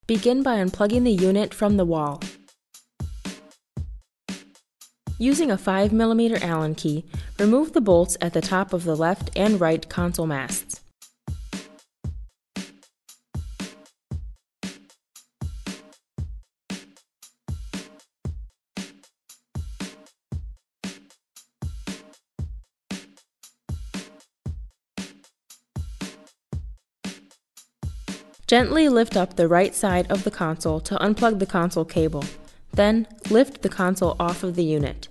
Begin by unplugging the unit from the wall. Using a 5mm Allen key, remove the bolts at the top of the left and right console masts. Gently lift up the right side of the console to unplug the console cable. Then, lift the console off of the unit.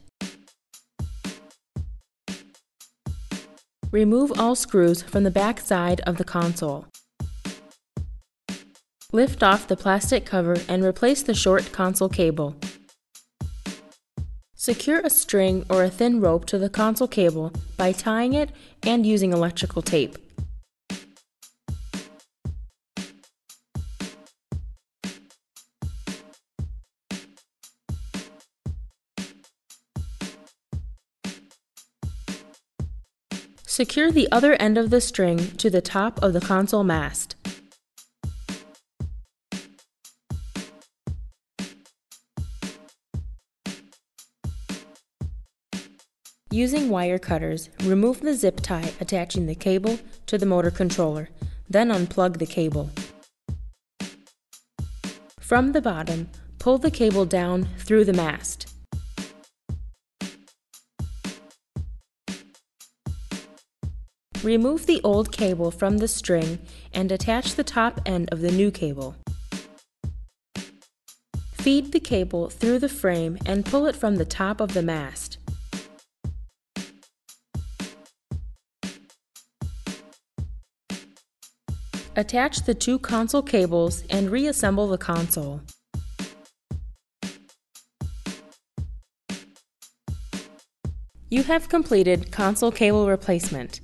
Remove all screws from the back side of the console. Lift off the plastic cover and replace the short console cable. Secure a string or a thin rope to the console cable by tying it and using electrical tape. Secure the other end of the string to the top of the console mast. Using wire cutters, remove the zip tie attaching the cable to the motor controller, then unplug the cable. From the bottom, pull the cable down through the mast. Remove the old cable from the string and attach the top end of the new cable. Feed the cable through the frame and pull it from the top of the mast. Attach the two console cables and reassemble the console. You have completed console cable replacement.